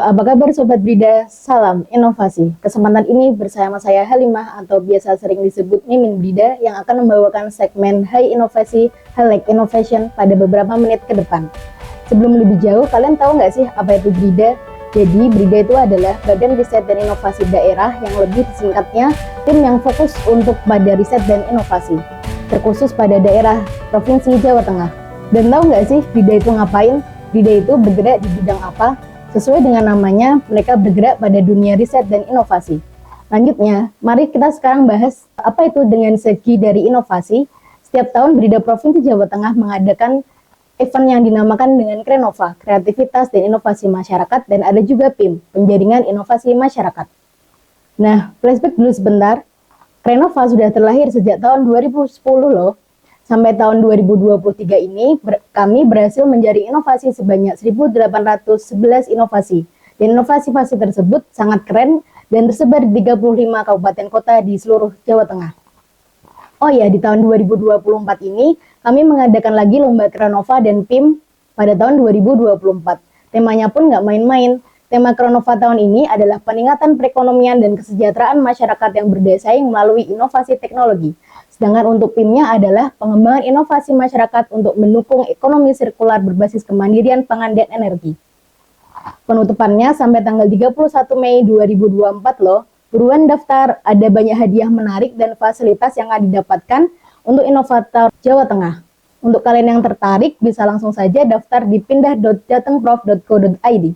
apa kabar Sobat Brida? Salam inovasi. Kesempatan ini bersama saya Halimah atau biasa sering disebut Mimin Brida yang akan membawakan segmen High Inovasi, Highlight Innovation pada beberapa menit ke depan. Sebelum lebih jauh, kalian tahu nggak sih apa itu Brida? Jadi Brida itu adalah Badan Riset dan Inovasi Daerah yang lebih disingkatnya tim yang fokus untuk pada riset dan inovasi, terkhusus pada daerah Provinsi Jawa Tengah. Dan tahu nggak sih Brida itu ngapain? Brida itu bergerak di bidang apa? Sesuai dengan namanya, mereka bergerak pada dunia riset dan inovasi. Lanjutnya, mari kita sekarang bahas apa itu dengan segi dari inovasi. Setiap tahun Brida Provinsi Jawa Tengah mengadakan event yang dinamakan dengan Krenova, Kreativitas dan Inovasi Masyarakat, dan ada juga PIM, Penjaringan Inovasi Masyarakat. Nah, flashback dulu sebentar. Krenova sudah terlahir sejak tahun 2010 loh. Sampai tahun 2023 ini, kami berhasil menjaring inovasi sebanyak 1.811 inovasi. Dan inovasi-inovasi tersebut sangat keren dan tersebar di 35 kabupaten kota di seluruh Jawa Tengah. Oh ya, di tahun 2024 ini, kami mengadakan lagi Lomba Krenova dan PIM pada tahun 2024. Temanya pun nggak main-main. Tema Krenova tahun ini adalah peningkatan perekonomian dan kesejahteraan masyarakat yang berdasaing melalui inovasi teknologi. Sedangkan untuk PIM-nya adalah pengembangan inovasi masyarakat untuk mendukung ekonomi sirkular berbasis kemandirian pangan dan energi. Penutupannya sampai tanggal 31 Mei 2024 loh. Buruan daftar, ada banyak hadiah menarik dan fasilitas yang akan didapatkan untuk inovator Jawa Tengah. Untuk kalian yang tertarik, bisa langsung saja daftar di pindah.jatengprof.co.id.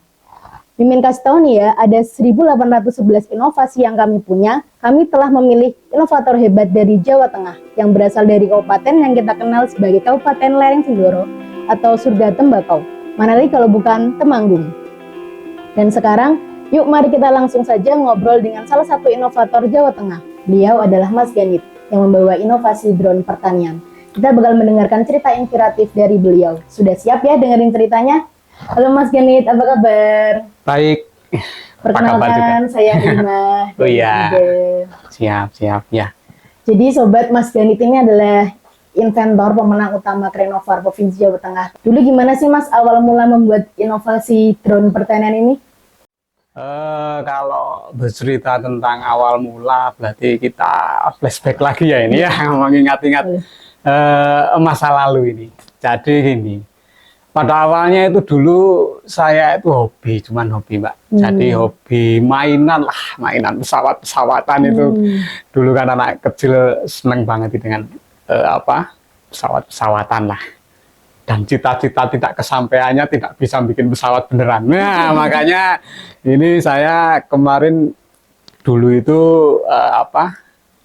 Mimin kasih tahu nih ya, ada 1.811 inovasi yang kami punya. Kami telah memilih inovator hebat dari Jawa Tengah yang berasal dari kabupaten yang kita kenal sebagai Kabupaten Lereng Sindoro atau Surga Tembakau. Mana lagi kalau bukan Temanggung. Dan sekarang, yuk mari kita langsung saja ngobrol dengan salah satu inovator Jawa Tengah. Beliau adalah Mas Ganit yang membawa inovasi drone pertanian. Kita bakal mendengarkan cerita inspiratif dari beliau. Sudah siap ya dengerin ceritanya? Halo Mas Ganit, apa kabar? Baik. Perkenalkan, saya Halimah. Oh iya, siap ya. Jadi Sobat, Mas Ganit ini adalah inventor pemenang utama Krenova Provinsi Jawa Tengah. Dulu gimana sih Mas awal mula membuat inovasi drone pertanian ini? Kalau bercerita tentang awal mula, berarti kita flashback lagi ya ini ya, mengingat-ingat masa lalu ini. Jadi gini, pada awalnya itu dulu saya itu hobi, cuman hobi Mbak. Jadi hobi mainan pesawat-pesawatan itu. Dulu kan anak kecil seneng banget dengan pesawat-pesawatan lah. Dan cita-cita tidak kesampaiannya, tidak bisa bikin pesawat beneran. Nah, makanya ini saya kemarin dulu itu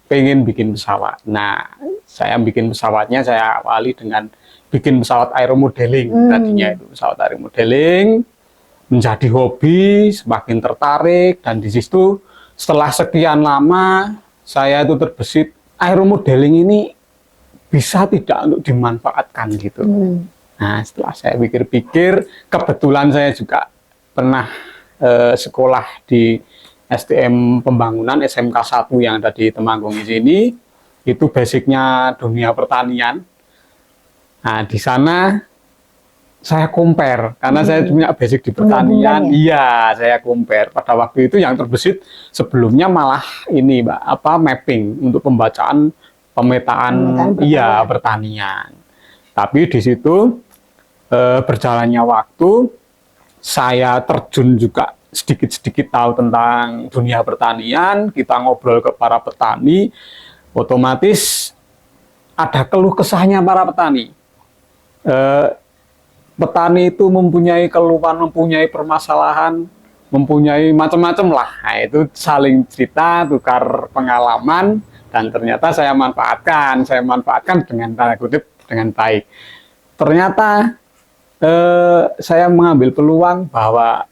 pengen bikin pesawat. Nah, saya bikin pesawatnya saya awali dengan bikin pesawat aeromodeling. Tadinya itu pesawat aeromodeling, menjadi hobi, semakin tertarik, dan di situ setelah sekian lama saya itu terbesit aeromodeling ini bisa tidak untuk dimanfaatkan gitu. Nah, setelah saya pikir-pikir, kebetulan saya juga pernah sekolah di STM Pembangunan SMK 1 yang ada di Temanggung di sini. Itu basicnya dunia pertanian. Nah, di sana saya compare karena saya punya basic di pertanian. Iya, saya compare. Pada waktu itu yang terbesit sebelumnya malah ini, Mbak, mapping untuk pembacaan pemetaan pertanian. Tapi di situ berjalannya waktu, saya terjun juga sedikit-sedikit tahu tentang dunia pertanian. Kita ngobrol ke para petani, otomatis ada keluh kesahnya para petani. Petani itu mempunyai keluhan, mempunyai permasalahan, mempunyai macam-macam lah. Nah, itu saling cerita, tukar pengalaman, dan ternyata saya manfaatkan dengan tanda kutip dengan baik. Ternyata saya mengambil peluang bahwa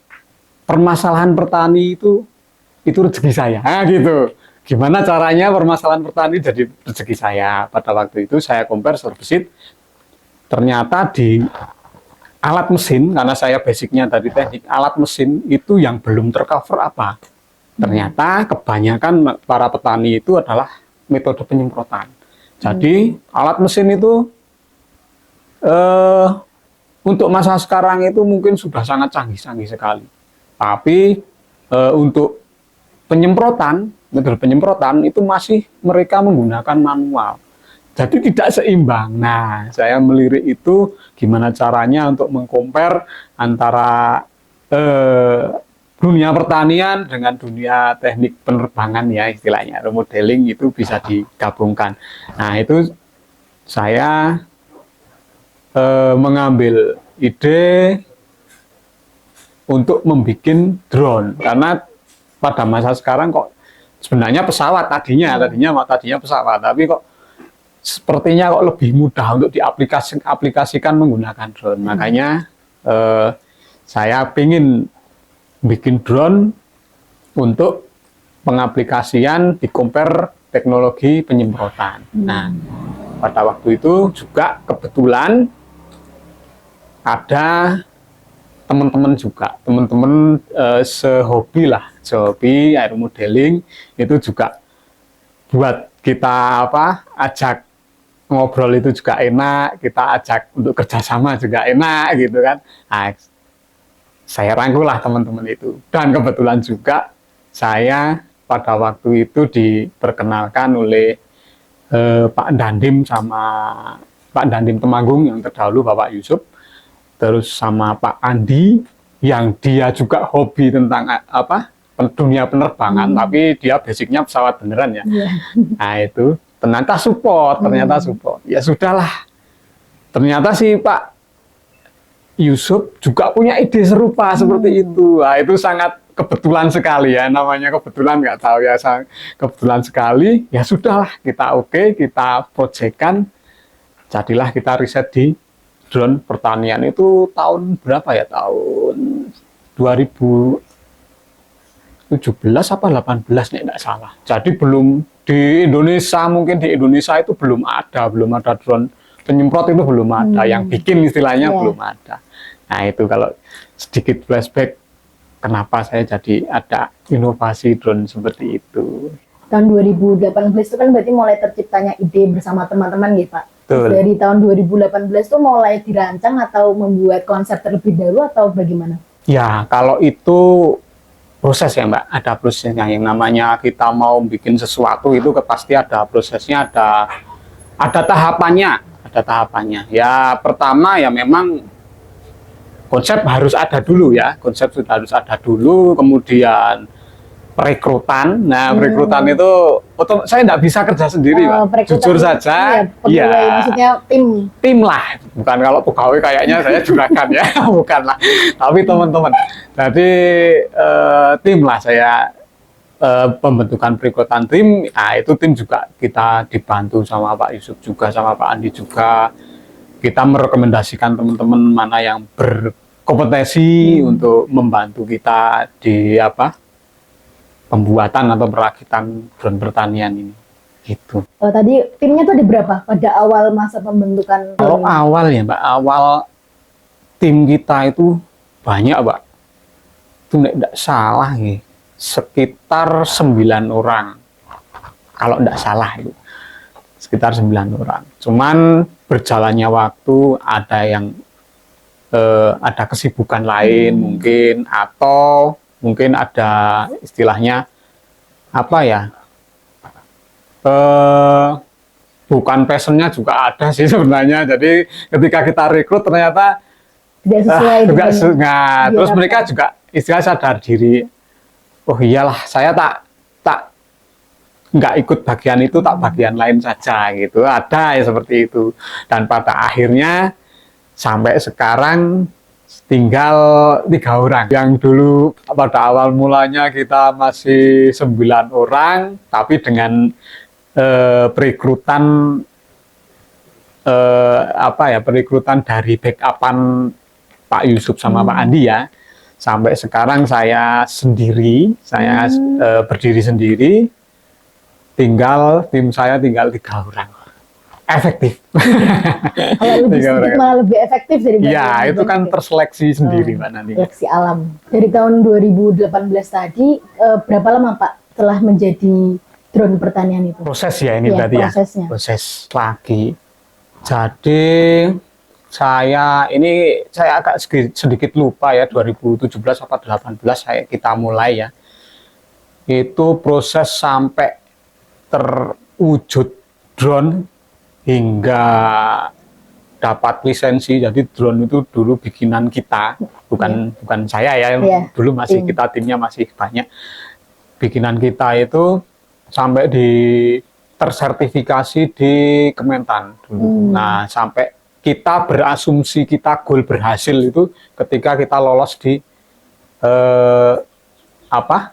permasalahan petani itu rezeki saya, gitu. Gimana caranya permasalahan petani jadi rezeki saya? Pada waktu itu saya compare service, ternyata di alat mesin, karena saya basicnya dari teknik alat mesin itu yang belum tercover apa? Ternyata kebanyakan para petani itu adalah metode penyemprotan. Jadi alat mesin itu untuk masa sekarang itu mungkin sudah sangat canggih-canggih sekali. Tapi untuk penyemprotan, metode penyemprotan itu masih mereka menggunakan manual. Jadi tidak seimbang. Nah, saya melirik itu gimana caranya untuk mengcompare antara dunia pertanian dengan dunia teknik penerbangan ya istilahnya. Remodeling itu bisa digabungkan. Nah, itu saya mengambil ide untuk membuat drone karena pada masa sekarang kok sebenarnya pesawat tadinya pesawat, tapi kok sepertinya kok lebih mudah untuk diaplikasikan menggunakan drone. Makanya saya ingin bikin drone untuk pengaplikasian di compare teknologi penyemprotan. Nah, pada waktu itu juga kebetulan ada teman-teman sehobi air modeling itu juga buat kita ajak ngobrol itu juga enak, kita ajak untuk kerjasama juga enak gitu kan. Nah, saya rangkul lah teman-teman itu, dan kebetulan juga saya pada waktu itu diperkenalkan oleh Pak Dandim Temanggung yang terdahulu Bapak Yusuf, terus sama Pak Andi yang dia juga hobi tentang dunia penerbangan, tapi dia basicnya pesawat beneran ya. Nah itu ternyata support. Ya sudahlah, ternyata si Pak Yusuf juga punya ide serupa seperti itu. Nah, itu sangat kebetulan sekali ya, namanya kebetulan, nggak tahu ya, kebetulan sekali. Ya sudahlah, kita projectkan, jadilah kita riset di drone pertanian. Itu tahun berapa ya, tahun 2017 apa 18 nih nggak salah. Jadi belum di Indonesia, mungkin di Indonesia itu belum ada drone penyemprot, itu belum ada, yang bikin istilahnya belum ada. Nah itu kalau sedikit flashback kenapa saya jadi ada inovasi drone seperti itu. Tahun 2018 itu kan berarti mulai terciptanya ide bersama teman-teman ya Pak? Betul. Dari tahun 2018 itu mulai dirancang atau membuat konsep terlebih dahulu atau bagaimana? Ya kalau itu proses ya Mbak, ada prosesnya. Yang namanya kita mau bikin sesuatu itu pasti ada prosesnya, ada tahapannya. Ya pertama ya memang konsep harus ada dulu ya, kemudian perekrutan. Nah, perekrutan itu saya tidak bisa kerja sendiri, Pak. Jujur saja. Iya. Maksudnya tim lah, bukan kalau pegawai kayaknya saya juragan ya, bukan lah. Tapi teman-teman. Jadi tim lah saya pembentukan perekrutan tim. Nah, itu tim juga kita dibantu sama Pak Yusuf juga, sama Pak Andi juga. Kita merekomendasikan teman-teman mana yang berkompetensi untuk membantu kita di pembuatan atau perakitan drone pertanian ini. Gitu. Tadi timnya tuh ada berapa pada awal masa pembentukan? Kalau awal ya Mbak, awal tim kita itu banyak Mbak. Itu tidak salah ya, sekitar 9 orang. Kalau tidak salah itu. Sekitar 9 orang. Cuman berjalannya waktu ada yang ada kesibukan lain mungkin, atau mungkin ada istilahnya bukan passionnya juga ada sih sebenarnya. Jadi ketika kita rekrut ternyata tidak sesuai terus mereka juga istilah sadar diri, oh iyalah saya tak nggak ikut bagian itu, tak bagian lain saja gitu. Ada ya seperti itu. Dan pada akhirnya sampai sekarang tinggal 3 orang. Yang dulu pada awal mulanya kita masih 9 orang, tapi dengan perekrutan perekrutan dari backupan Pak Yusuf sama Pak Andi ya. Sampai sekarang saya sendiri, berdiri sendiri. Tim saya tinggal 3 orang. Efektif. Kalau lebih sedikit malah lebih efektif dari ya itu kan terseleksi sendiri Mbak nanti. Seleksi alam. Dari tahun 2018 tadi berapa lama Pak telah menjadi drone pertanian itu? Proses ya ini berarti prosesnya. Proses lagi. Jadi saya agak sedikit lupa ya, 2017 apa 18 kita mulai ya. Itu proses sampai terwujud drone hingga dapat lisensi. Jadi drone itu dulu bikinan kita, bukan saya ya. Dulu masih kita timnya masih banyak. Bikinan kita itu sampai tersertifikasi di Kementan dulu. Nah, sampai kita berasumsi kita goal berhasil itu ketika kita lolos di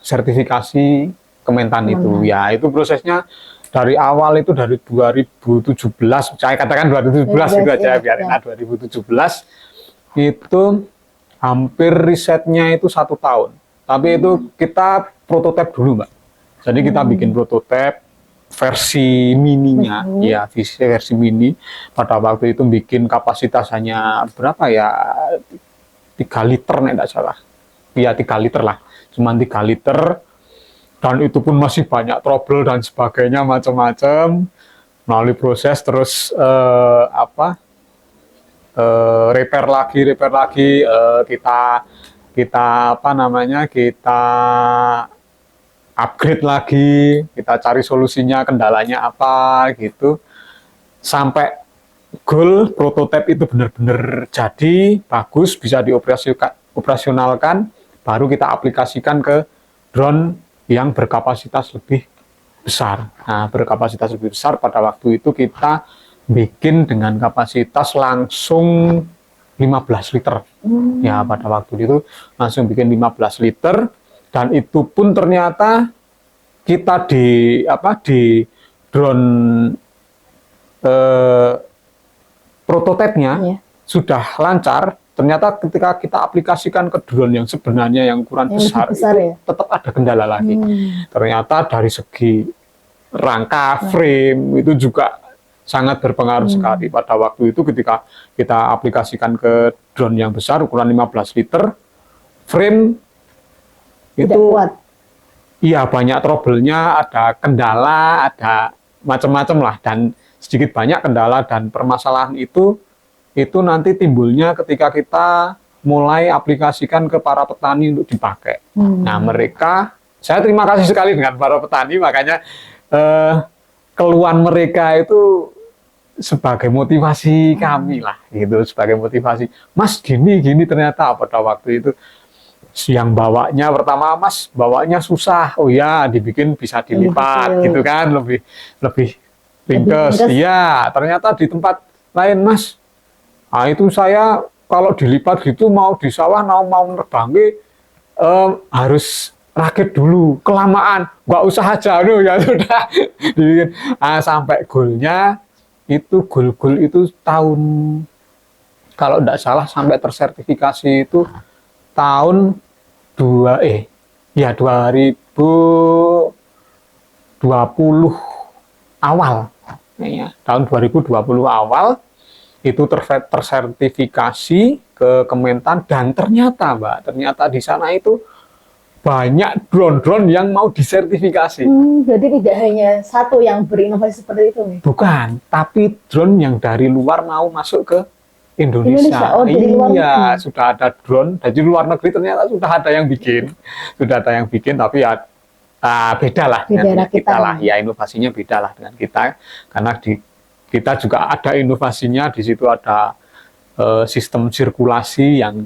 sertifikasi Kementan itu. Ya, itu prosesnya dari awal itu dari 2017, saya katakan 2017 gitu aja biarin. Nah, 2017 itu hampir risetnya itu 1 tahun. Tapi itu kita prototipe dulu, Mbak. Jadi kita bikin prototipe versi mininya, ya versi mini. Pada waktu itu bikin kapasitas hanya berapa ya, 3 liter nih tidak salah. Ya 3 liter lah, cuman 3 liter. Dan itu pun masih banyak trouble dan sebagainya macam-macam. Melalui proses terus repair lagi, kita upgrade lagi, kita cari solusinya, kendalanya apa gitu, sampai goal prototipe itu benar-benar jadi bagus, bisa dioperasionalkan, baru kita aplikasikan ke drone yang berkapasitas lebih besar. Nah, berkapasitas lebih besar pada waktu itu kita bikin dengan kapasitas langsung 15 liter. Ya, pada waktu itu langsung bikin 15 liter. Dan itu pun ternyata kita di drone prototipenya sudah lancar. Ternyata ketika kita aplikasikan ke drone yang sebenarnya yang ukuran besar itu ya? Tetap ada kendala lagi. Ternyata dari segi rangka frame itu juga sangat berpengaruh sekali. Pada waktu itu ketika kita aplikasikan ke drone yang besar ukuran 15 liter, frame itu kuat. Iya, banyak trouble-nya, ada kendala, ada macam-macam lah, dan sedikit banyak kendala dan permasalahan itu nanti timbulnya ketika kita mulai aplikasikan ke para petani untuk dipakai. Nah, saya terima kasih sekali dengan para petani, makanya keluhan mereka itu sebagai motivasi kami lah, gitu, sebagai motivasi. Mas, gini ternyata pada waktu itu. Yang bawanya pertama, Mas, bawanya susah. Oh ya, dibikin bisa dilipat gitu kan, lebih ringkes. Iya, ternyata di tempat lain, Mas. Nah, itu saya kalau dilipat gitu mau di sawah mau nerbangke harus rakit dulu, kelamaan. Nggak usah aja ya sudah dibikin. Nah, sampai goalnya itu goal itu tahun, kalau tidak salah sampai tersertifikasi itu tahun 2020 awal, ya, tahun 2020 awal itu tersertifikasi ke Kementan. Dan ternyata di sana itu banyak drone-drone yang mau disertifikasi. Jadi tidak hanya satu yang berinovasi seperti itu nih? Bukan, tapi drone yang dari luar mau masuk ke Indonesia. Oh, iya, sudah ada drone dari luar negeri, ternyata sudah ada yang bikin, tapi ya beda lah dengan kita lah, ya inovasinya beda lah dengan kita, karena kita juga ada inovasinya di situ, ada sistem sirkulasi yang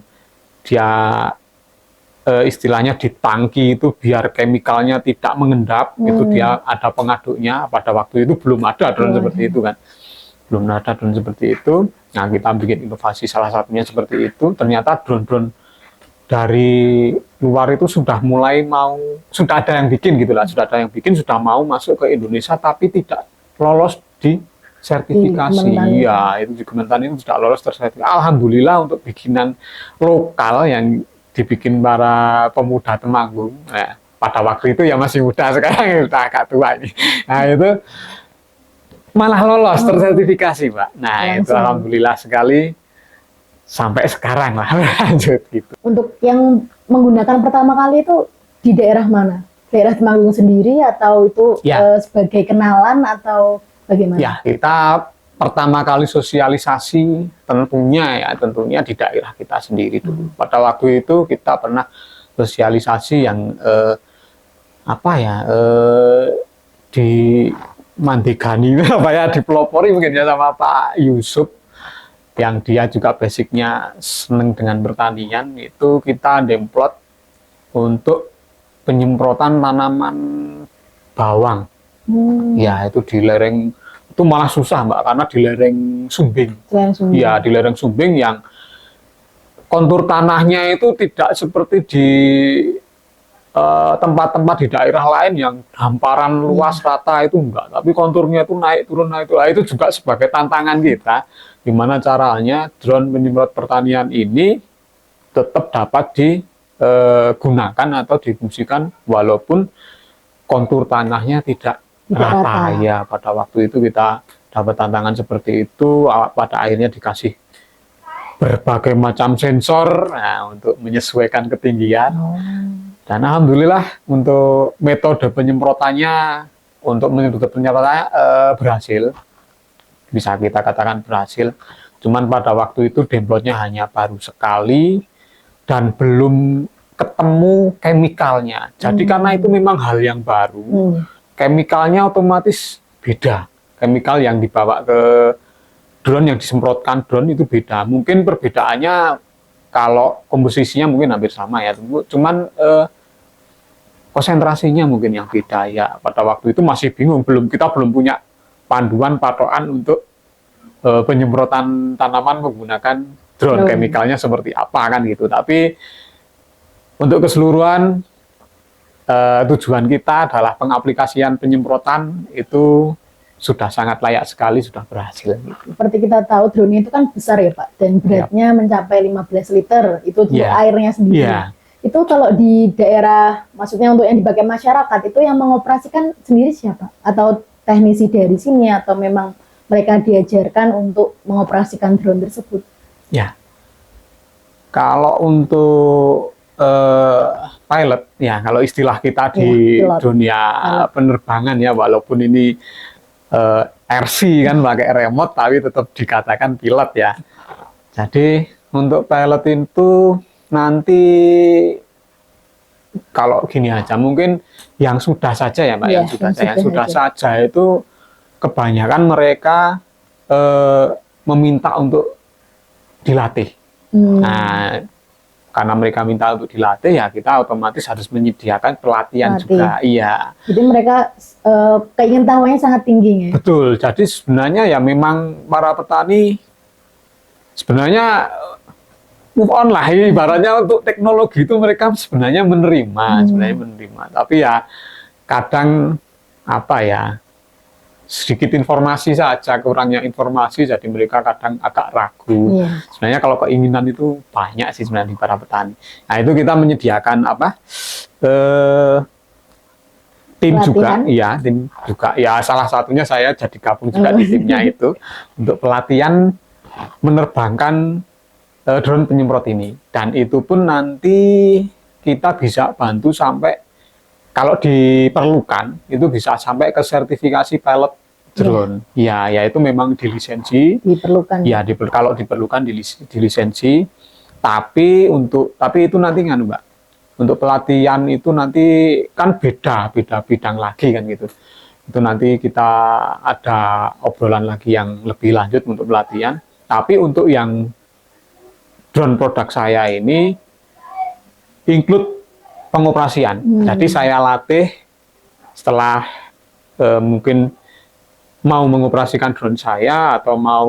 dia istilahnya di tangki itu biar chemicalnya tidak mengendap, itu dia ada pengaduknya. Pada waktu itu belum ada drone seperti itu kan. Belum ada drone seperti itu. Nah, kita bikin inovasi salah satunya seperti itu. Ternyata drone-drone dari luar itu sudah ada yang bikin gitulah, sudah mau masuk ke Indonesia tapi tidak lolos di sertifikasi. Iya, itu di Kementan ini tidak lolos tersertifikasi. Alhamdulillah untuk bikinan lokal yang dibikin para pemuda Temanggung. Nah, pada waktu itu ya masih muda, sekarang udah agak tua ini. Nah, itu malah lolos tersertifikasi, Pak. Nah, itu alhamdulillah sekali sampai sekarang lah lanjut gitu. Untuk yang menggunakan pertama kali itu di daerah mana? Daerah Temanggung sendiri atau itu sebagai kenalan atau bagaimana? Ya, kita pertama kali sosialisasi tentunya di daerah kita sendiri dulu. Pada waktu itu kita pernah sosialisasi yang di Mandigani apa ya, dipelopori mungkin ya sama Pak Yusuf, yang dia juga basicnya seneng dengan pertanian. Itu kita demplot untuk penyemprotan tanaman bawang. Ya, itu di lereng, itu malah susah Mbak, karena di lereng Sumbing. Ya, di lereng Sumbing yang kontur tanahnya itu tidak seperti di tempat-tempat di daerah lain yang hamparan luas rata, itu enggak, tapi konturnya itu naik turun naik turun. Itu juga sebagai tantangan kita, gimana caranya drone penyemprot pertanian ini tetap dapat digunakan atau difungsikan walaupun kontur tanahnya tidak rata. Ya, pada waktu itu kita dapat tantangan seperti itu. Pada akhirnya dikasih berbagai macam sensor untuk menyesuaikan ketinggian. Dan alhamdulillah untuk metode penyemprotannya berhasil, bisa kita katakan berhasil. Cuman pada waktu itu demplotnya hanya baru sekali dan belum ketemu chemicalnya. Jadi karena itu memang hal yang baru, chemicalnya otomatis beda. Chemical yang dibawa ke drone, yang disemprotkan drone itu beda. Mungkin perbedaannya kalau komposisinya mungkin hampir sama ya, cuman konsentrasinya mungkin yang beda ya. Pada waktu itu masih bingung, kita belum punya panduan patokan untuk penyemprotan tanaman menggunakan drone, chemicalnya seperti apa kan gitu. Tapi untuk keseluruhan tujuan kita adalah pengaplikasian penyemprotan itu sudah sangat layak sekali, sudah berhasil. Seperti kita tahu drone itu kan besar ya Pak, dan beratnya mencapai 15 liter, itu untuk airnya sendiri. Itu kalau di daerah, maksudnya untuk yang dipakai masyarakat, itu yang mengoperasikan sendiri siapa? Atau teknisi dari sini, atau memang mereka diajarkan untuk mengoperasikan drone tersebut? Ya, kalau untuk pilot, ya kalau istilah kita di dunia penerbangan ya, walaupun ini RC kan pakai remote, tapi tetap dikatakan pilot ya. Jadi untuk pilot itu nanti kalau gini aja, mungkin yang sudah saja ya Mbak, yang sudah saja itu kebanyakan mereka meminta untuk dilatih. Nah, karena mereka minta untuk dilatih, ya kita otomatis harus menyediakan pelatihan juga. Iya. Jadi mereka keingintahuannya sangat tinggi ya? Betul. Jadi sebenarnya ya memang para petani sebenarnya move on lah, ibaratnya untuk teknologi itu mereka sebenarnya menerima, Tapi ya kadang sedikit informasi saja, kurangnya informasi, jadi mereka kadang agak ragu. Sebenarnya kalau keinginan itu banyak sih sebenarnya di para petani. Nah itu kita menyediakan tim juga, ya salah satunya saya jadi gabung juga di timnya itu untuk pelatihan menerbangkan drone penyemprot ini. Dan itu pun nanti kita bisa bantu sampai, kalau diperlukan itu bisa sampai ke sertifikasi pilot drone. Ya itu memang dilisensi. Diperlukan. Ya, kalau diperlukan dilisensi. Tapi itu nanti kan Mbak. Untuk pelatihan itu nanti kan beda bidang lagi kan gitu. Itu nanti kita ada obrolan lagi yang lebih lanjut untuk pelatihan. Tapi untuk yang drone produk saya ini include pengoperasian. Jadi saya latih setelah mungkin mau mengoperasikan drone saya, atau mau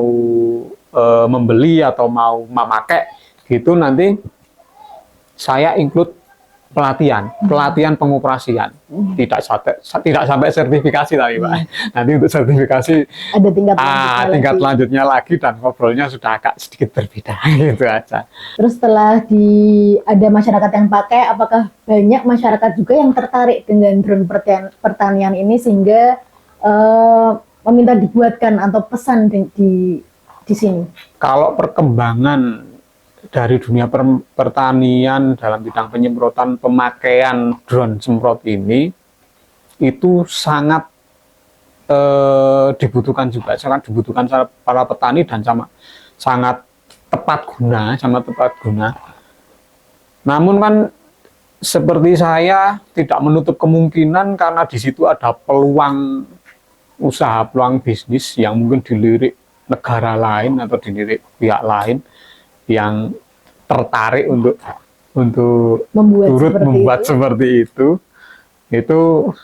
membeli atau mau memakai gitu, nanti saya include pelatihan pengoperasian. Tidak sampai sertifikasi tapi Pak. Nanti untuk sertifikasi ada tingkat lanjutnya lagi, dan ngobrolnya sudah agak sedikit berbeda gitu aja. Terus setelah ada masyarakat yang pakai, apakah banyak masyarakat juga yang tertarik dengan drone pertanian ini sehingga meminta dibuatkan atau pesan di sini? Kalau perkembangan dari dunia pertanian dalam bidang penyemprotan, pemakaian drone semprot ini itu sangat dibutuhkan juga, sangat dibutuhkan para petani dan sangat tepat guna. Namun kan seperti saya tidak menutup kemungkinan karena di situ ada peluang usaha, peluang bisnis yang mungkin dilirik negara lain atau dilirik pihak lain yang tertarik untuk turut membuat seperti itu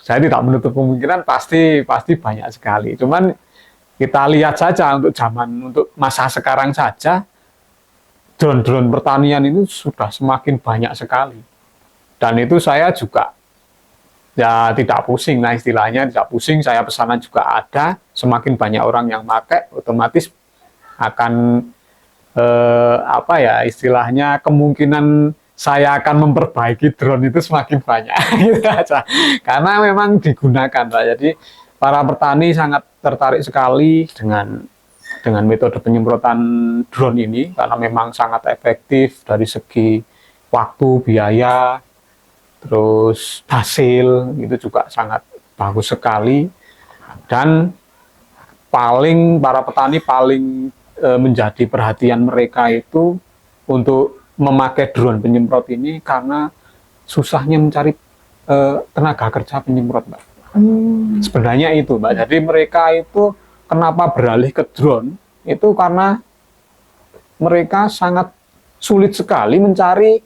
saya tidak menutup kemungkinan pasti banyak sekali. Cuman kita lihat saja untuk masa sekarang saja drone pertanian itu sudah semakin banyak sekali. Dan itu saya juga ya tidak pusing, nah istilahnya tidak pusing, saya pesanan juga ada, semakin banyak orang yang pakai, otomatis akan istilahnya kemungkinan saya akan memperbaiki drone itu semakin banyak gitu aja. Karena memang digunakan, Pak. Jadi para petani sangat tertarik sekali dengan metode penyemprotan drone ini karena memang sangat efektif dari segi waktu, biaya, terus hasil itu juga sangat bagus sekali. Dan para petani paling menjadi perhatian mereka itu untuk memakai drone penyemprot ini karena susahnya mencari tenaga kerja penyemprot, Mbak. Sebenarnya itu, Mbak. Jadi mereka itu kenapa beralih ke drone itu karena mereka sangat sulit sekali mencari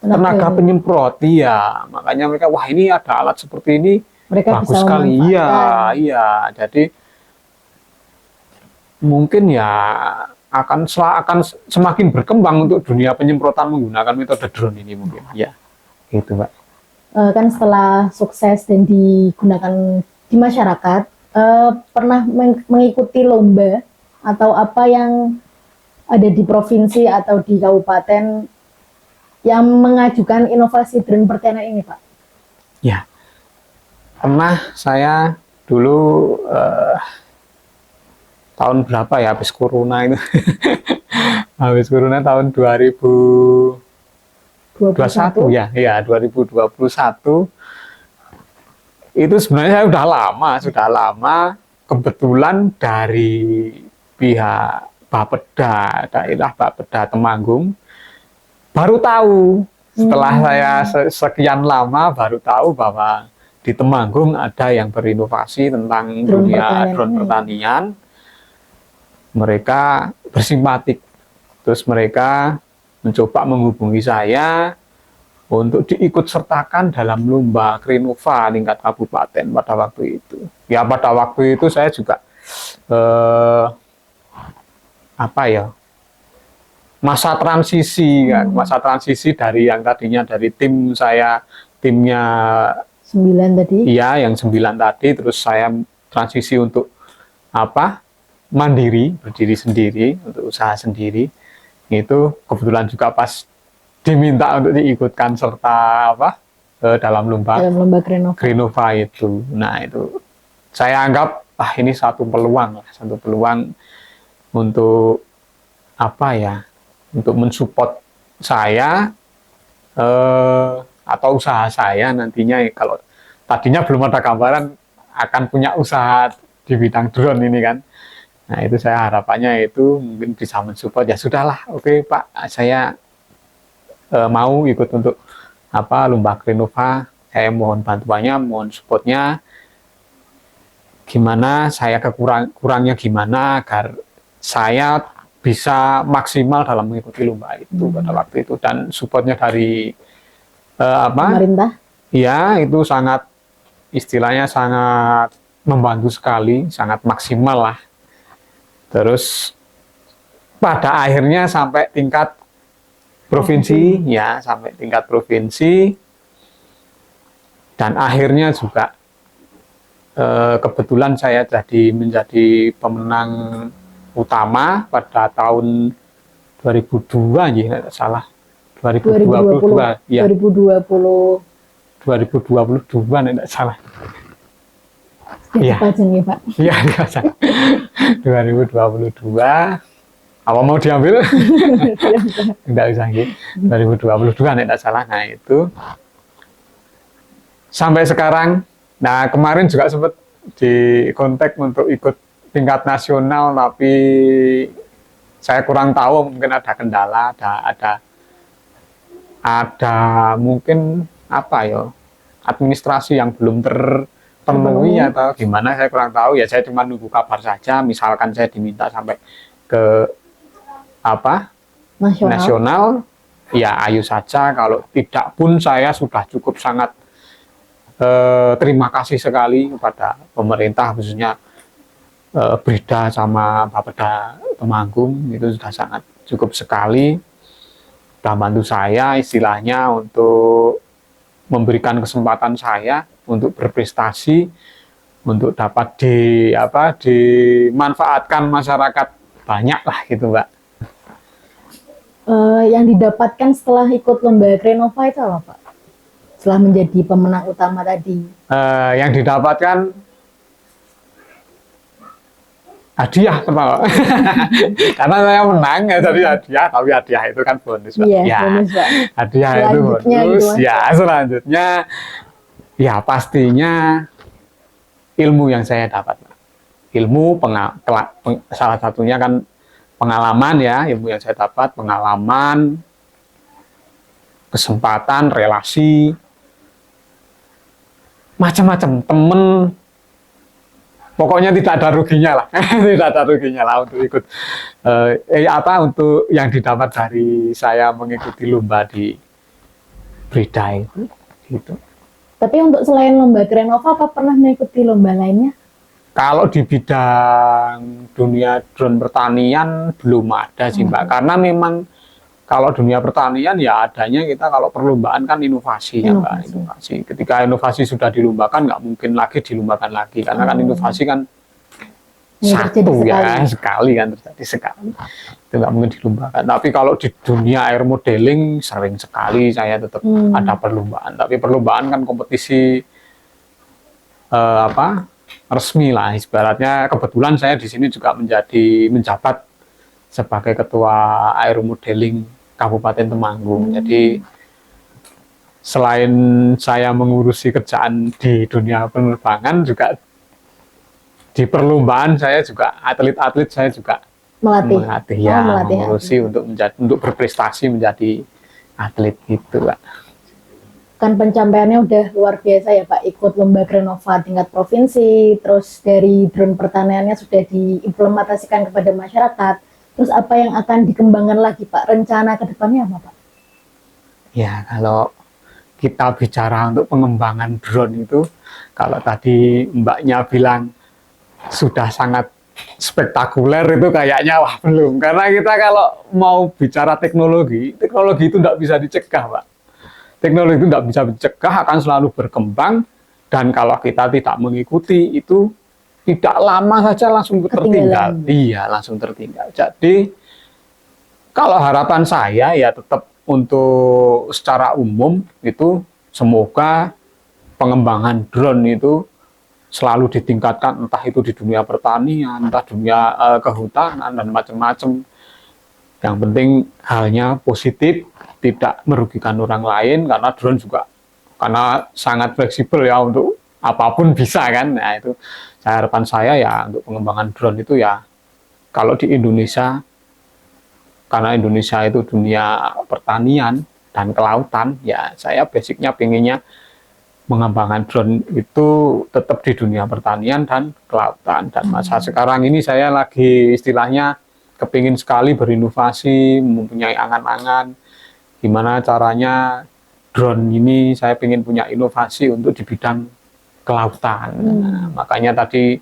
tenaga penyemprot. Iya, makanya mereka wah ini ada alat seperti ini mereka bagus sekali. Iya. Jadi mungkin ya akan semakin berkembang untuk dunia penyemprotan menggunakan metode drone ini mungkin. Ya, gitu, Mbak. Kan setelah sukses dan digunakan di masyarakat, pernah mengikuti lomba atau apa yang ada di provinsi atau di kabupaten yang mengajukan inovasi drone pertanian ini, Pak? Ya, pernah saya dulu tahun berapa ya habis corona itu habis corona tahun 2021 ya 2021 itu sebenarnya saya sudah lama kebetulan dari pihak Bapeda daerah Bapeda Temanggung baru tahu setelah saya sekian lama baru tahu bahwa di Temanggung ada yang berinovasi tentang dunia drone pertanian. Mereka bersimpatik, terus mereka mencoba menghubungi saya untuk diikut sertakan dalam lomba Krenova tingkat kabupaten pada waktu itu. Ya pada waktu itu saya juga masa transisi dari yang tadinya dari timnya 9 tadi. Iya, yang 9 tadi, terus saya transisi untuk mandiri, berdiri sendiri, untuk usaha sendiri. Itu kebetulan juga pas diminta untuk diikutkan serta dalam lomba Krenova itu. Nah, itu saya anggap ini satu peluang untuk untuk mensupport saya atau usaha saya nantinya kalau tadinya belum ada gambaran akan punya usaha di bidang drone ini kan. Nah itu saya harapannya itu mungkin bisa mensupport ya sudahlah oke Pak saya mau ikut untuk lomba Krenova, saya mohon bantuannya, mohon supportnya, gimana saya kurangnya gimana agar saya bisa maksimal dalam mengikuti lomba itu pada waktu itu. Dan supportnya dari pemerintah ya itu sangat istilahnya sangat membantu sekali, sangat maksimal lah. Terus pada akhirnya sampai tingkat provinsi, ya sampai tingkat provinsi, dan akhirnya juga kebetulan saya menjadi pemenang utama pada tahun 2002, ya tidak salah, 2022, ya 2022 tidak salah. Iya, Pak. Iya, 2022. Apa mau diambil? Tidak usah gitu. 2022 tidak salah. Nah itu sampai sekarang. Nah kemarin juga sempat di kontak untuk ikut tingkat nasional, tapi saya kurang tahu, mungkin ada kendala, ada mungkin apa ya, administrasi yang belum terpenuhi atau gimana, saya kurang tahu ya. Saya cuma nunggu kabar saja, misalkan saya diminta sampai ke apa nasional, ya ayo saja. Kalau tidak pun saya sudah cukup sangat terima kasih sekali kepada pemerintah, khususnya Brida sama Bapeda Temanggung, itu sudah sangat cukup sekali, sudah bantu saya istilahnya untuk memberikan kesempatan saya untuk berprestasi, untuk dapat dimanfaatkan masyarakat banyak lah gitu, Mbak. Yang didapatkan setelah ikut lomba Krenova itu apa, Pak? Setelah menjadi pemenang utama tadi. Yang didapatkan hadiah pertama. Karena saya menang ya, jadi hadiah, tapi hadiah itu kan bonus, Pak. Iya, Ya, bonus, Pak. hadiah itu bonus. Gitu, ya, selanjutnya ya pastinya ilmu yang saya dapat, Pak. Ilmu salah satunya kan pengalaman ya, ilmu yang saya dapat, pengalaman, kesempatan, relasi, macam-macam, temen, pokoknya tidak ada ruginya lah. Tidak ada ruginya lah untuk ikut untuk yang didapat dari saya mengikuti lomba di Brida itu gitu. Tapi untuk selain lomba Krenova, apa pernah mengikuti lomba lainnya? Kalau di bidang dunia drone pertanian belum ada sih, Mbak. Karena memang kalau dunia pertanian ya adanya kita kalau perlombaan kan inovasi ya, Mbak. Inovasi. Ketika inovasi sudah dilombakan, nggak mungkin lagi dilombakan lagi, karena kan inovasi kan satu ya, sekali kan terjadi sekali. Itu nggak mungkin dilombakan. Tapi kalau di dunia air modeling sering sekali saya tetap ada perlombaan. Tapi perlombaan kan kompetisi resmi lah, ibaratnya. Kebetulan saya di sini juga menjabat sebagai ketua air modeling Kabupaten Temanggung. Jadi selain saya mengurusi kerjaan di dunia penerbangan, juga di perlombaan saya juga atlet-atlet saya juga melatih ya, mengurusi untuk berprestasi menjadi atlet gitu, Pak. Kan pencapaiannya udah luar biasa ya, Pak, ikut lomba Krenova tingkat provinsi, terus dari drone pertaniannya sudah diimplementasikan kepada masyarakat. Terus apa yang akan dikembangkan lagi, Pak? Rencana ke depannya apa, Pak? Ya, kalau kita bicara untuk pengembangan drone itu, kalau tadi Mbaknya bilang sudah sangat spektakuler, itu kayaknya wah belum. Karena kita kalau mau bicara teknologi itu tidak bisa dicegah, Pak. Teknologi itu tidak bisa dicegah, akan selalu berkembang, dan kalau kita tidak mengikuti itu tidak lama saja langsung tertinggal. Iya, langsung tertinggal. Jadi kalau harapan saya ya tetap untuk secara umum itu semoga pengembangan drone itu selalu ditingkatkan, entah itu di dunia pertanian, entah dunia kehutanan dan macam-macam. Yang penting halnya positif, tidak merugikan orang lain, karena drone juga karena sangat fleksibel ya, untuk apapun bisa kan. Nah itu harapan saya ya untuk pengembangan drone itu ya, kalau di Indonesia, karena Indonesia itu dunia pertanian dan kelautan, ya saya basicnya pengennya mengembangkan drone itu tetap di dunia pertanian dan kelautan. Dan masa sekarang ini saya lagi istilahnya kepingin sekali berinovasi, mempunyai angan-angan gimana caranya drone ini saya ingin punya inovasi untuk di bidang kelautan. Nah, makanya tadi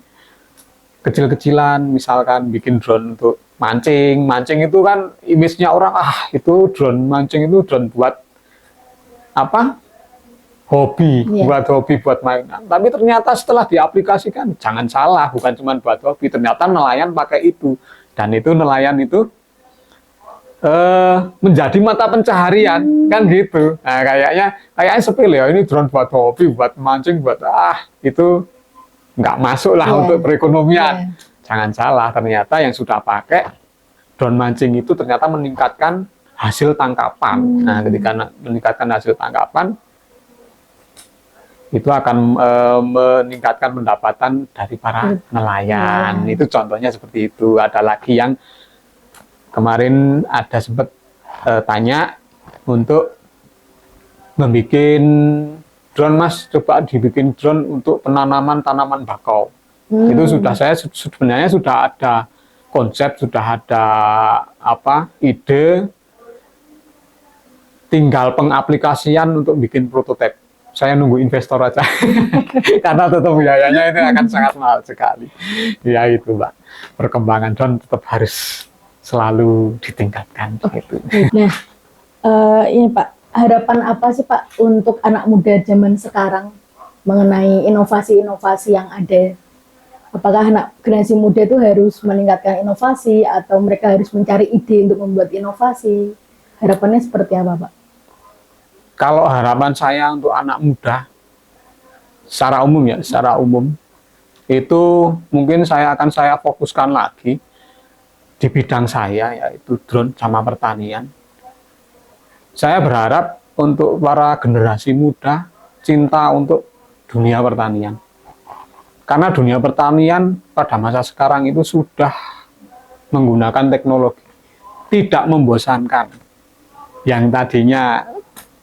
kecil-kecilan, misalkan bikin drone untuk mancing itu kan image-nya orang, itu drone mancing itu drone buat apa? Hobi, buat hobi, buat mainan. Tapi ternyata setelah diaplikasikan, jangan salah, bukan cuma buat hobi, ternyata nelayan pakai itu, dan itu nelayan itu menjadi mata pencaharian, kan gitu. Nah, kayaknya sepele ya, ini drone buat hobi, buat mancing, buat itu nggak masuk lah untuk perekonomian. Jangan salah, ternyata yang sudah pakai drone mancing itu ternyata meningkatkan hasil tangkapan. Nah, ketika meningkatkan hasil tangkapan, itu akan meningkatkan pendapatan dari para nelayan. Itu contohnya seperti itu. Ada lagi yang kemarin ada sempat tanya untuk membuat drone, Mas, coba dibikin drone untuk penanaman tanaman bakau. Itu sebenarnya sudah ada konsep, sudah ada ide, tinggal pengaplikasian untuk bikin prototipe. Saya nunggu investor aja karena tetap biayanya itu akan sangat mahal sekali. Ya itu, Mbak, perkembangan drone tetap harus selalu ditingkatkan. Gitu. Nah, ini Pak, harapan apa sih Pak untuk anak muda zaman sekarang mengenai inovasi-inovasi yang ada? Apakah anak generasi muda itu harus meningkatkan inovasi atau mereka harus mencari ide untuk membuat inovasi? Harapannya seperti apa, Pak? Kalau harapan saya untuk anak muda, secara umum, itu mungkin saya fokuskan lagi di bidang saya, yaitu drone sama pertanian. Saya berharap untuk para generasi muda cinta untuk dunia pertanian. Karena dunia pertanian pada masa sekarang itu sudah menggunakan teknologi. Tidak membosankan. Yang tadinya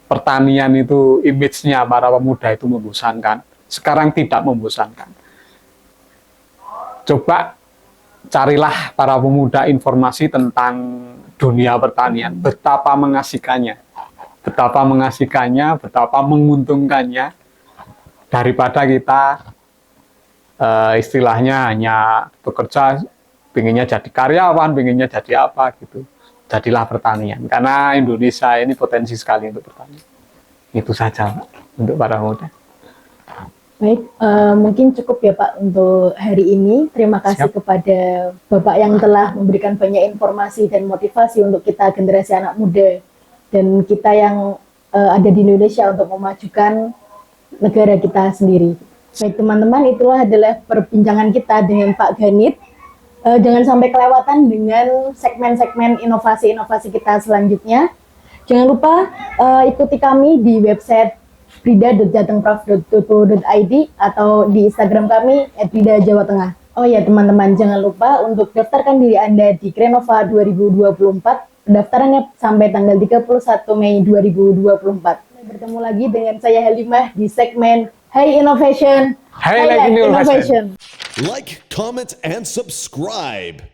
pertanian itu image-nya para pemuda itu membosankan. Sekarang tidak membosankan. Coba carilah para pemuda informasi tentang dunia pertanian. Betapa mengasihkannya. Betapa menguntungkannya. Daripada kita istilahnya hanya bekerja, pinginnya jadi karyawan, pinginnya jadi apa gitu. Jadilah pertanian, karena Indonesia ini potensi sekali untuk pertanian. Itu saja, Pak, untuk para muda. Baik, mungkin cukup ya Pak untuk hari ini. Terima kasih kepada Bapak yang telah memberikan banyak informasi dan motivasi untuk kita generasi anak muda dan kita yang ada di Indonesia untuk memajukan negara kita sendiri. Baik teman-teman, itulah adalah perbincangan kita dengan Pak Ganit. Jangan sampai kelewatan dengan segmen-segmen inovasi-inovasi kita selanjutnya. Jangan lupa ikuti kami di website brida.jatengprof.co.id atau di Instagram kami @brida_jawa-tengah. Oh ya teman-teman, jangan lupa untuk daftarkan diri Anda di Krenova 2024. Pendaftarannya sampai tanggal 31 Mei 2024. Bertemu lagi dengan saya Halimah di segmen Hey Innovation, Highlight Innovation. Like, comment, and subscribe.